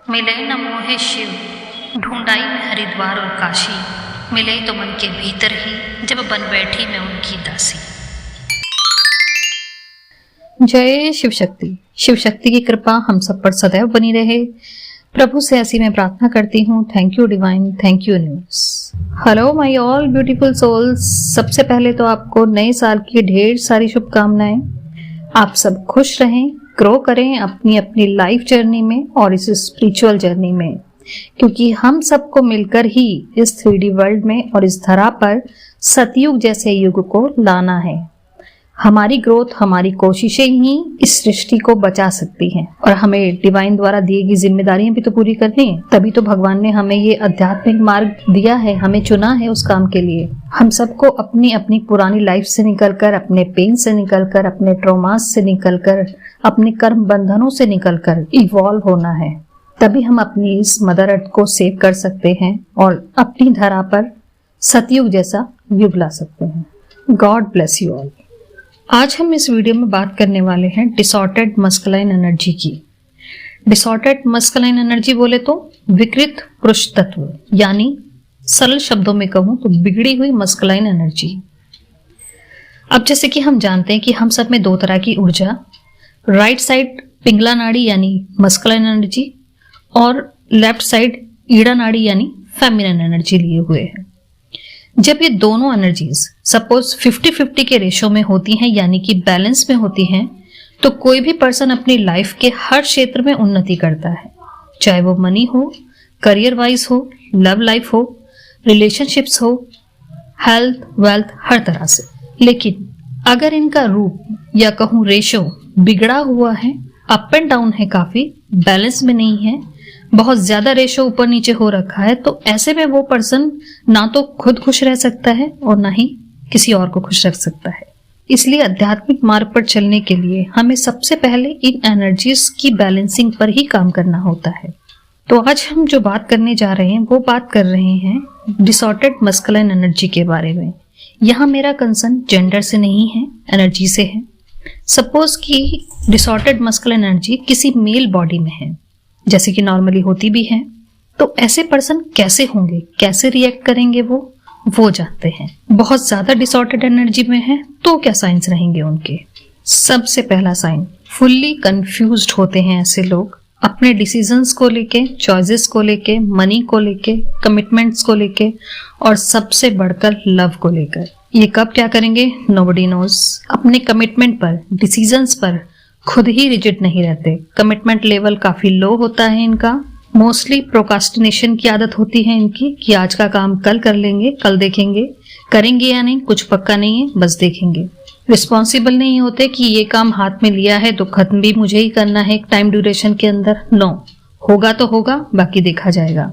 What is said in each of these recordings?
मिले न मोहे शिव, ढूंढाई में हरिद्वार और काशी, मिले तो मन के भीतर ही जब बन बैठी मैं उनकी दासी। जय शिव शक्ति। शिव शक्ति की कृपा हम सब पर सदैव बनी रहे, प्रभु से ऐसी मैं प्रार्थना करती हूँ। Thank you divine, thank you universe. Hello my all beautiful souls. सबसे पहले तो आपको नए साल की ढेर सारी शुभकामनाएं। आप सब खुश रहें, ग्रो करें अपनी अपनी लाइफ जर्नी में और इस स्पिरिचुअल जर्नी में, क्योंकि हम सबको मिलकर ही इस 3D वर्ल्ड में और इस धरा पर सतयुग जैसे युग को लाना है। हमारी ग्रोथ, हमारी कोशिशें ही इस सृष्टि को बचा सकती हैं और हमें डिवाइन द्वारा दी गई जिम्मेदारियां भी तो पूरी करनी है। तभी तो भगवान ने हमें ये आध्यात्मिक मार्ग दिया है, हमें चुना है उस काम के लिए। हम सबको अपनी अपनी पुरानी लाइफ से निकलकर, अपने पेन से निकलकर, अपने ट्रॉमास से निकलकर, अपने कर्म बंधनों से निकलकर इवॉल्व होना है। तभी हम अपनी इस मदर अर्थ को सेव कर सकते हैं और अपनी धरा पर सतयुग जैसा युग ला सकते हैं। God bless you all. आज हम इस वीडियो में बात करने वाले हैं डिसऑर्डर्ड मस्कुलाइन एनर्जी की। डिसऑर्डर्ड मस्कुलाइन एनर्जी बोले तो विकृत पुरुष तत्व, यानी सरल शब्दों में कहूं तो बिगड़ी हुई मस्कुलाइन एनर्जी। अब जैसे कि हम जानते हैं कि हम सब में दो तरह की ऊर्जा, राइट साइड पिंगला नाड़ी यानी मस्कुलाइन एनर्जी और लेफ्ट साइड ईड़ा नाड़ी यानी फेमिनिन एनर्जी लिए हुए हैं। जब ये दोनों एनर्जीज सपोज 50-50 के रेशो में होती हैं, यानी कि बैलेंस में होती हैं, तो कोई भी पर्सन अपनी लाइफ के हर क्षेत्र में उन्नति करता है, चाहे वो मनी हो, करियर वाइज हो, लव लाइफ हो, रिलेशनशिप्स हो, हेल्थ, वेल्थ, हर तरह से। लेकिन अगर इनका रूप या कहूँ रेशो बिगड़ा हुआ है, अप एंड डाउन है, काफी बैलेंस में नहीं है, बहुत ज्यादा रेशो ऊपर नीचे हो रखा है, तो ऐसे में वो पर्सन ना तो खुद खुश रह सकता है और ना ही किसी और को खुश रख सकता है। इसलिए आध्यात्मिक मार्ग पर चलने के लिए हमें सबसे पहले इन एनर्जीज की बैलेंसिंग पर ही काम करना होता है। तो आज हम जो बात करने जा रहे हैं वो बात कर रहे हैं डिसऑर्डर्ड मस्कुलाइन एनर्जी के बारे में। यहाँ मेरा कंसर्न जेंडर से नहीं है, एनर्जी से है। सपोज कि डिसऑर्डर्ड मस्कुलाइन एनर्जी किसी मेल बॉडी में है, जैसे कि नॉर्मली होती भी है, तो ऐसे पर्सन कैसे होंगे, कैसे रिएक्ट करेंगे वो जानते हैं। बहुत ज्यादा डिसऑर्डर्ड एनर्जी में है तो क्या साइंस रहेंगे उनके। सबसे पहला साइन, फुल्ली कंफ्यूज्ड होते हैं ऐसे लोग अपने डिसीजंस को लेके, चॉइसेस को लेके, मनी को लेके, कमिटमेंट्स को लेके और सबसे बढ़कर लव को लेकर। ये कब क्या करेंगे नोबडी नोज। अपने कमिटमेंट पर, डिसीजंस पर खुद ही रिजिड नहीं रहते। कमिटमेंट लेवल काफी लो होता है इनका। मोस्टली प्रोकास्टिनेशन की आदत होती है इनकी कि आज का काम कल कर लेंगे, कल देखेंगे, करेंगे या नहीं कुछ पक्का नहीं है, बस देखेंगे। रिस्पॉन्सिबल नहीं होते कि ये काम हाथ में लिया है तो खत्म भी मुझे ही करना है एक टाइम ड्यूरेशन के अंदर। नो, होगा तो होगा, बाकी देखा जाएगा।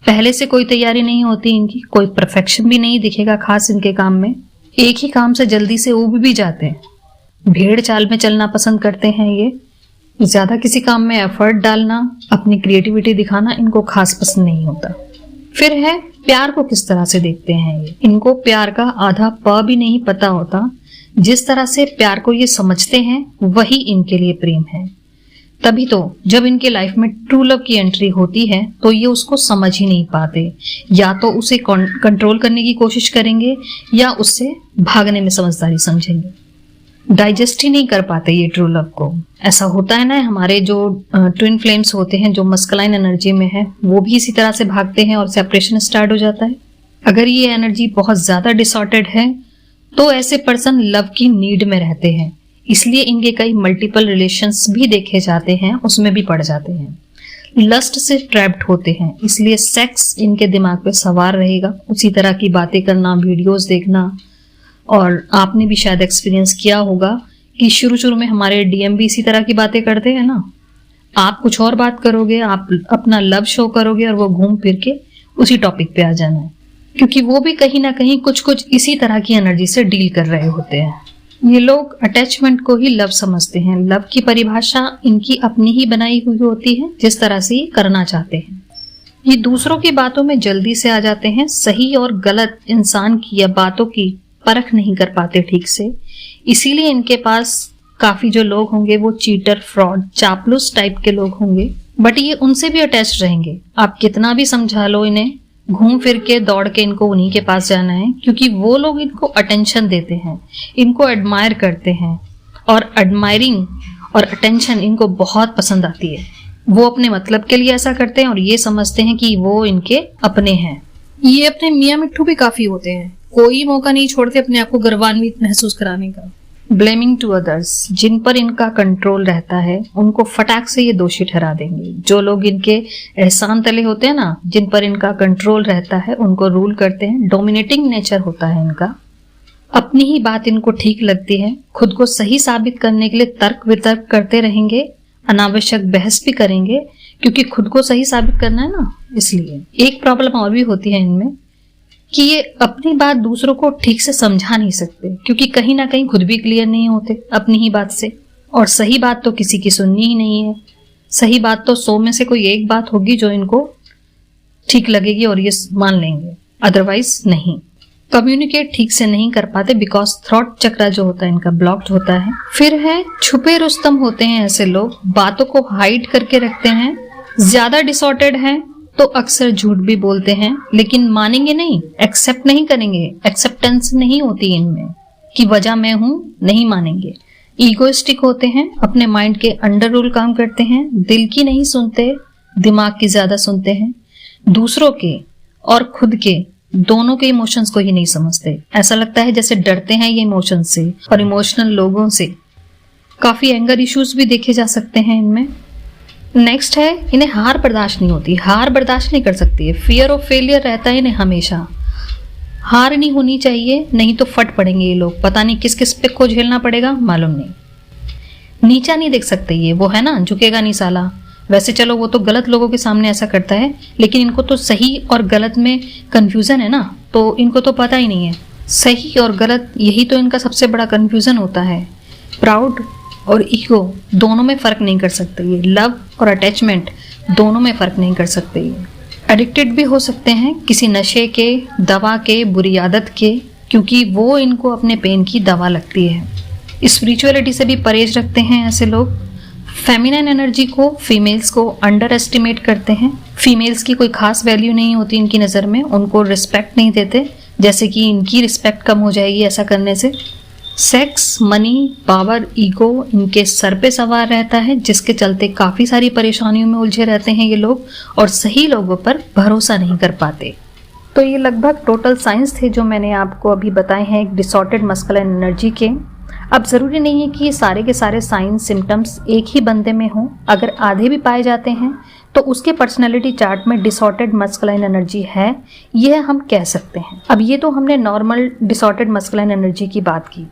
पहले से कोई तैयारी नहीं होती इनकी, कोई परफेक्शन भी नहीं दिखेगा खास इनके काम में। एक ही काम से जल्दी से ऊब भी जाते हैं। भेड़ चाल में चलना पसंद करते हैं ये। ज्यादा किसी काम में एफर्ट डालना, अपनी क्रिएटिविटी दिखाना इनको खास पसंद नहीं होता। फिर है प्यार को किस तरह से देखते हैं ये। इनको प्यार का आधा प भी नहीं पता होता। जिस तरह से प्यार को ये समझते हैं वही इनके लिए प्रेम है। तभी तो जब इनके लाइफ में ट्रू लव की एंट्री होती है तो ये उसको समझ ही नहीं पाते। या तो उसे कंट्रोल करने की कोशिश करेंगे या उससे भागने में समझदारी समझेंगे। डाइजेस्ट ही नहीं कर पाते ये ट्रू लव को। ऐसा होता है ना, हमारे जो ट्विन फ्लेम्स होते हैं जो मस्कुलाइन एनर्जी में है, वो भी इसी तरह से भागते हैं और सेपरेशन स्टार्ट हो जाता है। अगर ये एनर्जी बहुत ज्यादा डिसऑर्डर्ड है तो ऐसे पर्सन लव की नीड में रहते हैं, इसलिए इनके कई मल्टीपल रिलेशंस भी देखे जाते हैं, उसमें भी पड़ जाते हैं। लस्ट से ट्रैप्ड होते हैं, इसलिए सेक्स इनके दिमाग पे सवार रहेगा। उसी तरह की बातें करना, वीडियोस देखना। और आपने भी शायद एक्सपीरियंस किया होगा कि शुरू में हमारे डीएम भी इसी तरह की बातें करते हैं ना। आप कुछ और बात करोगे, आप अपना लव शो करोगे और वो घूम फिर के उसी टॉपिक पे आ जाना है, क्योंकि वो भी कहीं ना कहीं कुछ इसी तरह की एनर्जी से डील कर रहे होते हैं। ये लोग अटैचमेंट को ही लव समझते हैं। लव की परिभाषा इनकी अपनी ही बनाई हुई होती है, जिस तरह से ये करना चाहते हैं। ये दूसरों की बातों में जल्दी से आ जाते हैं। सही और गलत इंसान की या बातों की परख नहीं कर पाते ठीक से। इसीलिए इनके पास काफी जो लोग होंगे वो चीटर, फ्रॉड, चापलूस टाइप के लोग होंगे, बट ये उनसे भी अटैच रहेंगे। आप कितना भी समझा लो इन्हें, घूम फिर के दौड़ के इनको उन्हीं के पास जाना है, क्योंकि वो लोग इनको अटेंशन देते हैं, इनको एडमायर करते हैं, और एडमायरिंग और अटेंशन इनको बहुत पसंद आती है। वो अपने मतलब के लिए ऐसा करते हैं और ये समझते हैं कि वो इनके अपने हैं। ये अपने मियाँ मिट्ठू भी काफी होते हैं, कोई मौका नहीं छोड़ते अपने आप को गर्वान्वित महसूस कराने का। ब्लेमिंग टू अदर्स, जिन पर इनका कंट्रोल रहता है उनको फटाक से ये दोषी ठहरा देंगे। जो लोग इनके एहसान तले होते हैं ना, जिन पर इनका कंट्रोल रहता है, उनको रूल करते हैं। डोमिनेटिंग नेचर होता है इनका। अपनी ही बात इनको ठीक लगती है, खुद को सही साबित करने के लिए तर्क वितर्क करते रहेंगे, अनावश्यक बहस भी करेंगे, क्योंकि खुद को सही साबित करना है ना, इसलिए। एक प्रॉब्लम और भी होती है इनमें कि ये अपनी बात दूसरों को ठीक से समझा नहीं सकते, क्योंकि कहीं ना कहीं खुद भी क्लियर नहीं होते अपनी ही बात से। और सही बात तो किसी की सुननी ही नहीं है। सही बात तो 100 में से कोई एक बात होगी जो इनको ठीक लगेगी और ये मान लेंगे, अदरवाइज नहीं। कम्युनिकेट ठीक से नहीं कर पाते बिकॉज थ्रॉट चक्रा जो होता है इनका ब्लॉक्ड होता है। फिर है छुपे रुस्तम होते हैं ऐसे लोग, बातों को हाइड करके रखते हैं, ज्यादा डिसऑर्डर्ड हैं तो अक्सर झूठ भी बोलते हैं, लेकिन मानेंगे नहीं, एक्सेप्ट नहीं करेंगे। एक्सेप्टेंस नहीं होती इनमें कि वजह मैं हूं, नहीं मानेंगे। ईगोइस्टिक होते हैं, अपने माइंड के अंडर रूल काम करते हैं, दिल की नहीं सुनते, दिमाग की ज्यादा सुनते हैं। दूसरों के और खुद के दोनों के इमोशंस को ही नहीं समझते। ऐसा लगता है जैसे डरते हैं ये इमोशन से और इमोशनल लोगों से। काफी एंगर इश्यूज भी देखे जा सकते हैं इनमें। नेक्स्ट है, इन्हें हार बर्दाश्त नहीं होती, हार बर्दाश्त नहीं कर सकती है। फियर ऑफ फेलियर रहता है इन्हें हमेशा। हार नहीं होनी चाहिए, नहीं तो फट पड़ेंगे ये लोग। पता नहीं किस किस पे को झेलना पड़ेगा, मालूम नहीं। नीचा नहीं देख सकते ये, वो है ना, झुकेगा नहीं साला। वैसे चलो वो तो गलत लोगों के सामने ऐसा करता है, लेकिन इनको तो सही और गलत में कंफ्यूजन है ना, तो इनको तो पता ही नहीं है सही और गलत। यही तो इनका सबसे बड़ा कंफ्यूजन होता है। प्राउड और ईगो दोनों में फर्क नहीं कर सकते ये। लव और अटैचमेंट दोनों में फर्क नहीं कर सकते ये। एडिक्टेड भी हो सकते हैं किसी नशे के, दवा के, बुरी आदत के, क्योंकि वो इनको अपने पेन की दवा लगती है। स्पिरिचुअलिटी से भी परहेज रखते हैं ऐसे लोग। फेमिनाइन एनर्जी को, फीमेल्स को अंडर एस्टिमेट करते हैं। फीमेल्स की कोई खास वैल्यू नहीं होती इनकी नज़र में, उनको रिस्पेक्ट नहीं देते, जैसे कि इनकी रिस्पेक्ट कम हो जाएगी ऐसा करने से। सेक्स, मनी, पावर, ईगो इनके सर पे सवार रहता है, जिसके चलते काफ़ी सारी परेशानियों में उलझे रहते हैं ये लोग और सही लोगों पर भरोसा नहीं कर पाते। तो ये लगभग टोटल साइंस थे जो मैंने आपको अभी बताए हैं एक डिसऑर्डर्ड मस्कुलाइन एनर्जी के। अब ज़रूरी नहीं है कि ये सारे के सारे साइंस सिम्टम्स एक ही बंदे में हों। अगर आधे भी पाए जाते हैं तो उसके पर्सनैलिटी चार्ट में डिसऑर्डर्ड मस्कुलाइन एनर्जी है, यह हम कह सकते हैं। अब ये तो हमने नॉर्मल डिसऑर्डर्ड मस्कुलाइन एनर्जी की बात की।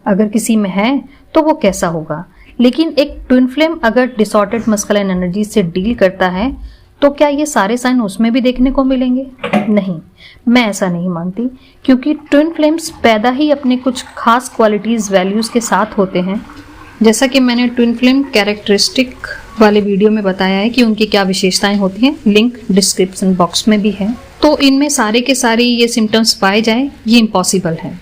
अगर किसी में है तो वो कैसा होगा, लेकिन एक ट्विन फ्लेम अगर डिसऑर्डर्ड मस्कुलाइन एनर्जी से डील करता है तो क्या ये सारे साइन उसमें भी देखने को मिलेंगे? नहीं, मैं ऐसा नहीं मानती, क्योंकि ट्विन फ्लेम्स पैदा ही अपने कुछ खास क्वालिटीज, वैल्यूज के साथ होते हैं। जैसा कि मैंने ट्विन फ्लेम कैरेक्टरिस्टिक वाले वीडियो में बताया है कि उनकी क्या विशेषताएं होती हैं, लिंक डिस्क्रिप्शन बॉक्स में भी है। तो इनमें सारे के सारे ये सिम्टम्स पाए जाए, ये इम्पॉसिबल है।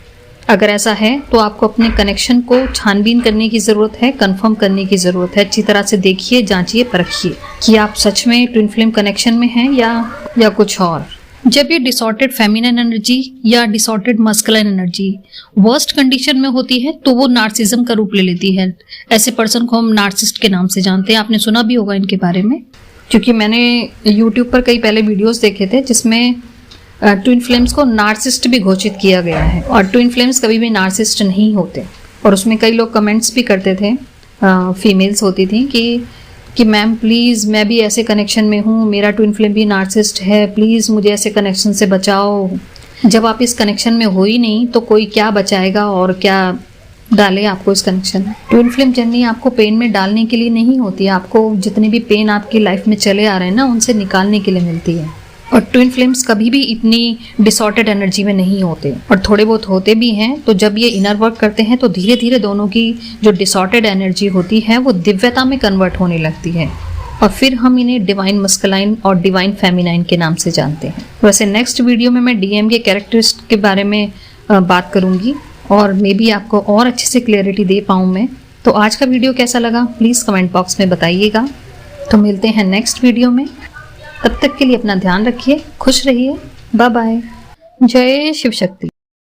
अगर ऐसा है तो आपको अपने कनेक्शन को छानबीन करने की ज़रूरत है, कंफर्म करने की ज़रूरत है। अच्छी तरह से देखिए, जांचिए, परखिए कि आप सच में ट्विन फ्लेम कनेक्शन में हैं या कुछ और। जब ये डिसऑर्डर्ड फेमिनिन एनर्जी या disordered masculine energy worst condition में होती है तो वो नार्सिज्म का रूप ले लेती है। ऐसे पर्सन को हम नार्सिस्ट के नाम से जानते हैं। आपने सुना भी होगा इनके बारे में, क्योंकि मैंने यूट्यूब पर कई पहले वीडियोस देखे थे जिसमें ट्विन फ्लेम्स को नार्सिस्ट भी घोषित किया गया है। और ट्विन फ्लेम्स कभी भी नार्सिस्ट नहीं होते। और उसमें कई लोग कमेंट्स भी करते थे, फीमेल्स होती थी कि मैम प्लीज़, मैं भी ऐसे कनेक्शन में हूँ, मेरा ट्विन फ्लेम भी नार्सिस्ट है, प्लीज़ मुझे ऐसे कनेक्शन से बचाओ। जब आप इस कनेक्शन में हो ही नहीं तो कोई क्या बचाएगा और क्या डाले आपको इस कनेक्शन में। ट्विन फ्लेम जर्नी आपको पेन में डालने के लिए नहीं होती है, आपको जितने भी पेन आपकी लाइफ में चले आ रहे हैं ना, उनसे निकालने के लिए मिलती है। और ट्विन फ्लेम्स कभी भी इतनी डिसऑर्डर्ड एनर्जी में नहीं होते, और थोड़े बहुत होते भी हैं। तो जब ये इनर वर्क करते हैं तो धीरे धीरे दोनों की जो डिसऑर्डर्ड एनर्जी होती है वो दिव्यता में कन्वर्ट होने लगती है, और फिर हम इन्हें डिवाइन मस्कुलाइन और डिवाइन फेमिनाइन के नाम से जानते हैं। वैसे नेक्स्ट वीडियो में मैं डीएम के कैरेक्टरिस्टिक के बारे में बात करूंगी, और मे बी आपको और अच्छे से क्लियरिटी दे पाऊँ मैं। तो आज का वीडियो कैसा लगा प्लीज़ कमेंट बॉक्स में बताइएगा। तो मिलते हैं नेक्स्ट वीडियो में। तब तक के लिए अपना ध्यान रखिए, खुश रहिए, बाय बाय। जय शिव शक्ति।